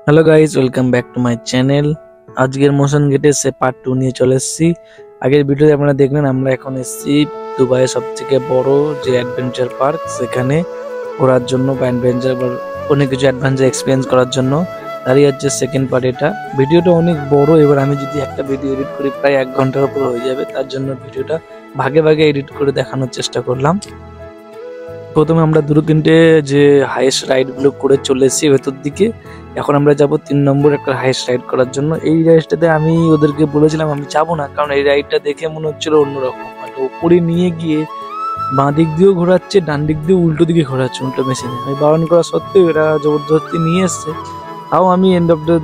Hello guys, welcome back to my channel. আজকের motion গেটে সে part 2 নিয়ে চলে এসেছি। আগের ভিডিওতে আপনারা দেখলেন আমরা এখন এসেছি দুবাইয়ের সবথেকে বড় যে অ্যাডভেঞ্চার পার্ক, সেখানে ঘোরার জন্য বা অ্যাডভেঞ্চার বা অনেক কিছু অ্যাডভেঞ্চার এক্সপিরিয়েন্স করার জন্য। তারই হচ্ছে সেকেন্ড পার্ট এটা। ভিডিওটা অনেক বড়, এবার আমি যদি একটা ভিডিও এডিট করি প্রায় 1 ঘন্টার উপর হয়ে যাবে। তার জন্য ভিডিওটা ভাগে ভাগে এডিট করে দেখানোর চেষ্টা করলাম। প্রথমে আমরা দুটো তিনটে যে হাইয়েস্ট রাইডগুলো করে চলে এসেছি ভেতর দিকে। এখন আমরা যাব 3 নম্বর একটা হাইয়েস্ট রাইড করার জন্য। এই রাইডটাতে আমি ওদেরকে বলেছিলাম আমি যাব না, কারণ এই রাইডটা দেখে মনে হচ্ছিল অন্যরকম। মানে উপরে নিয়ে গিয়ে বাঁ দিক দিয়েও ঘোরাচ্ছে, ডান দিক দিয়ে উল্টো দিকে ঘোরাচ্ছে, উল্টো মেশিনে। আমি বারণ করা সত্ত্বেও এরা জবরদস্তি নিয়ে এসছে। তাও আমি এন্ড অফ দ্য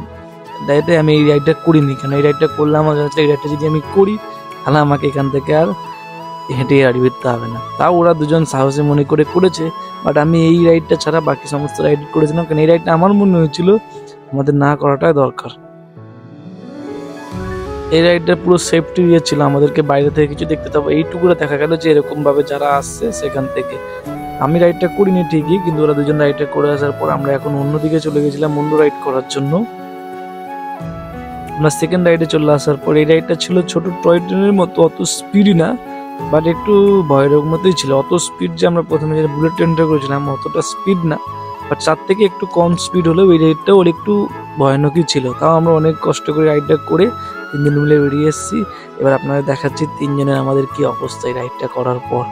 ডেতে আমি এই রাইডটা করিনি, কারণ এই রাইডটা করলে আমার কাছে এই রাইডটা যদি আমি করি তাহলে আমাকে এখান থেকে আর হেঁটে গাড়ি ফিরতে হবে না। তাও ওরা দুজন সাহসী মনে করে করেছে, বাট আমি এই রাইডটা ছাড়া বাকি সমস্ত রাইড করেছিলাম, কারণ এই রাইডটা আমার মনে হয়েছিল আমাদের না করাটাই দরকার। এই রাইডটা পুরো সেফটি ইয়ে ছিল, আমাদেরকে বাইরে থেকে কিছু দেখতে হবে। এইটুকুরা দেখা গেল যে এরকম ভাবে যারা আসছে সেখান থেকে। আমি রাইডটা করিনি ঠিকই, কিন্তু ওরা দুজন রাইডটা করে আসার পর আমরা এখন অন্যদিকে চলে গেছিলাম অন্য রাইড করার জন্য। আমরা সেকেন্ড রাইডে চলে আসার পর এই রাইডটা ছিল ছোট টয় ট্রেনের মতো, অত স্পিডই না, বাট একটু ভয়ের মতোই ছিল। অত স্পিড যে আমরা প্রথমে যে বুলেট ট্রেনটা করেছিলাম অতটা স্পিড না, বাট তার থেকে একটু কম স্পিড হলেও এই রাইডটা ওর একটু ভয়ানকই ছিল। তাও আমরা অনেক কষ্ট করে রাইডটা করে 3 জন মিলে বেরিয়ে এসেছি। এবার আপনাদের দেখাচ্ছি 3 জনের আমাদের কি অবস্থা এই রাইডটা করার পর।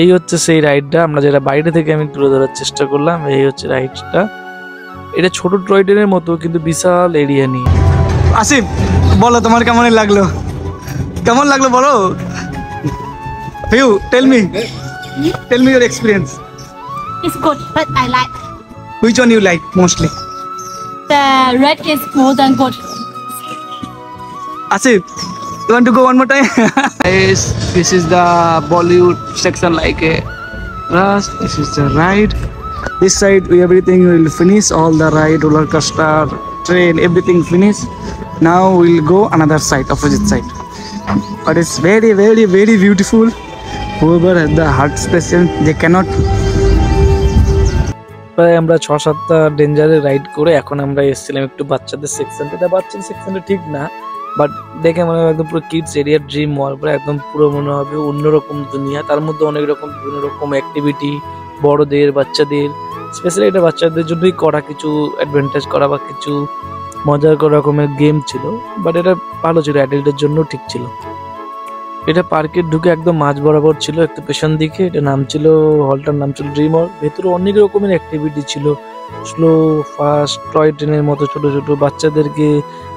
এই হচ্ছে সেই রাইডটা আমরা যেটা বাইরে থেকে আমি তুলে ধরার চেষ্টা করলাম। এই হচ্ছে রাইডটা। এটা ছোট টয় ট্রেনের মতো, কিন্তু বিশাল এরিয়া নিয়ে। আসিফ, বলো তোমার কেমন লাগলো? কেমন লাগলো বলো? You tell me your experience. It's good, but I like Which one you like mostly? the red is more than good. Asif, you want to go one more time? Yes, this is the Bollywood section, like a rush. This is the ride. This side everything will finish, all the ride, roller coaster, train, everything finish. Now we'll go another side, opposite side. But it's very, very, very beautiful. Whoever has the heart patient, they cannot. প্রায় আমরা 6-7টা ডেঞ্জারে ride করে এখন আমরা এসেছিলাম একটু বাচ্চাদের সেকশনটা। এটা বাচ্চাদের সেকশনটা ঠিক না, বাট দেখে মনে হয় একদম পুরো কিডস এরিয়া, ড্রিম ওয়ার্ল্ড, পুরো একদম পুরো মনে হবে অন্যরকম দুনিয়া। তার মধ্যে অনেক রকম বিভিন্ন রকম অ্যাক্টিভিটি, বড়দের বাচ্চাদের, স্পেশালি এটা বাচ্চাদের জন্যই করা কিছু অ্যাডভেঞ্চার করা বা কিছু মজার করা রকমের গেম ছিল। বাট এটা ভালো ছিল, অ্যাডাল্টের জন্য ঠিক ছিল। এটা পার্কের ঢুকে একদম মাঝ বরাবর ছিল, একটু পেছন দিকে। এটা নাম ছিল, হলটার নাম ছিল ড্রিম ওয়ার্ল্ড। ভেতরে অনেক রকমের অ্যাক্টিভিটি ছিল, স্লো ফাস্ট টয় ট্রেনের মতো ছোট ছোট বাচ্চাদেরকে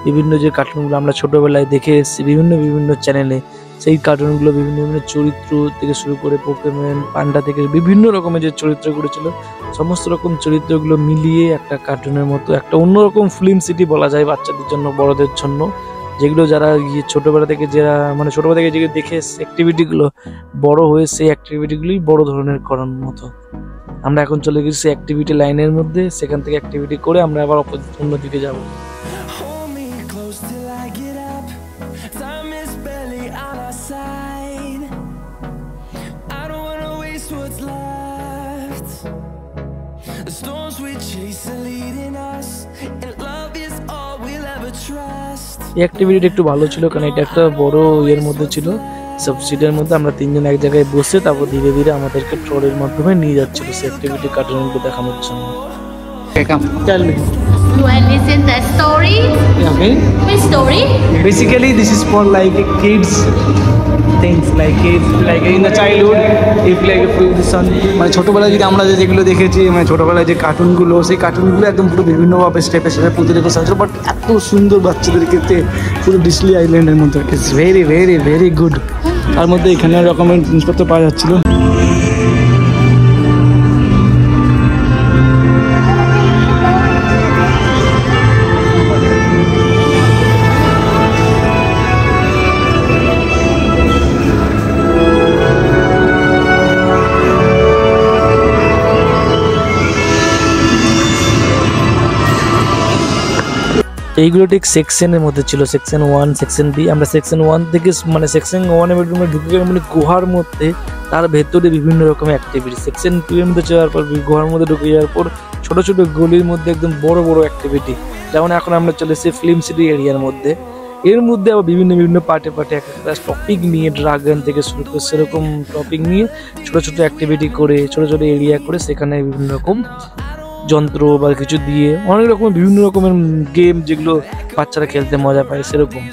বিভিন্ন যে কার্টুনগুলো আমরা ছোটবেলায় দেখে এসেছি বিভিন্ন চ্যানেলে, সেই কার্টুনগুলো বিভিন্ন চরিত্র থেকে শুরু করে পোকেমন, পান্ডা থেকে বিভিন্ন রকমের যে চরিত্রগুলো ছিল, সমস্ত রকম চরিত্রগুলো মিলিয়ে একটা কার্টুনের মতো একটা অন্যরকম ফিল্ম সিটি বলা যায় বাচ্চাদের জন্য, বড়দের জন্য। যেগুলো যারা ছোটবেলা থেকে ছোটবেলা থেকে যেগুলো দেখে অ্যাক্টিভিটিগুলো বড় হয়ে সেই অ্যাক্টিভিটিগুলোই বড় ধরনের করার মতো। আমরা এখন চলে গেছি অ্যাক্টিভিটি লাইনের মধ্যে, সেখান থেকে অ্যাক্টিভিটি করে আমরা আবার অন্য দিকে যাব। এই অ্যাক্টিভিটিটা একটু ভালো ছিল, কারণ এটা একটা বড় ইয়ের মধ্যে ছিল, সব সিটের মধ্যে আমরা 3 জন এক জায়গায় বসে তারপর ধীরে ধীরে আমাদেরকে ট্রলের মাধ্যমে নিয়ে যাচ্ছিল সেই অ্যাক্টিভিটি কার্টুনগুলো দেখানোর জন্য। You want to listen the story? Okay. Which story? Basically, this is for like kids things, like kids, like in the childhood, if like মানে ছোটবেলায় যদি আমরা যেগুলো দেখেছি, মানে ছোটবেলায় যে কার্টুনগুলো, সেই কার্টুনগুলো একদম পুরো বিভিন্নভাবে স্টেপে স্টেপে প্রতিটা সাহায্য, বাট এত সুন্দর বাচ্চাদের ক্ষেত্রে পুরো ডিসলি আইল্যান্ডের মধ্যে। It's very very very good. তার মধ্যে এখানে রকমের জিনিসপত্র পাওয়া যাচ্ছিল। এইগুলো ঠিক সেকশনের মধ্যে ছিল, সেকশন 1 সেকশন বি। আমরা সেকশন 1 থেকে মানে সেকশন 1 এর মধ্যে ঢুকে গেলাম মানে গুহার মধ্যে, তার ভেতরে বিভিন্ন রকমের অ্যাক্টিভিটি। সেকশন 2 এর মধ্যে যাওয়ার পর গুহার মধ্যে ঢুকে যাওয়ার পর ছোট ছোট গলির মধ্যে একদম বড় বড় অ্যাক্টিভিটি। যেমন এখন আমরা চলে এসেছি ফিল্ম সিটি এরিয়ার মধ্যে। এর মধ্যে আবার বিভিন্ন বিভিন্ন পার্টে এক একটা টপিক নিয়ে, ড্রাগন থেকে শুরু করে সেরকম টপিক নিয়ে ছোট ছোট অ্যাক্টিভিটি করে, ছোট ছোট এরিয়া করে সেখানে বিভিন্ন রকম যন্ত্র বা কিছু দিয়ে অনেক রকম বিভিন্ন রকমের গেম যেগুলো বাচ্চারা খেলতে মজা পায় সেরকম।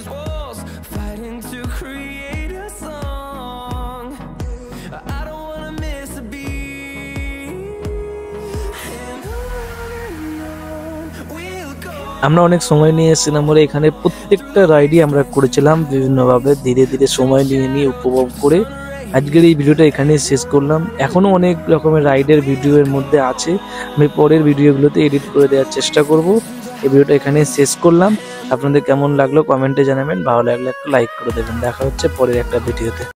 আমরা অনেক সময় নিয়ে এসেছিলাম বলে এখানে প্রত্যেকটা রাইডই আমরা করেছিলাম বিভিন্নভাবে, ধীরে ধীরে সময় নিয়ে উপভোগ করে। আজকের এই ভিডিওটা এখানেই শেষ করলাম। এখনো অনেক রকমের রাইডের ভিডিও এর মধ্যে আছে, আমি পরের ভিডিওগুলোতে এডিট করে দেওয়ার চেষ্টা করব। এই ভিডিওটা এখানেই শেষ করলাম। আপনাদের কেমন লাগলো কমেন্টে জানাবেন, ভালো লাগলে একটা লাইক করে দেবেন। দেখা হচ্ছে পরের একটা ভিডিওতে।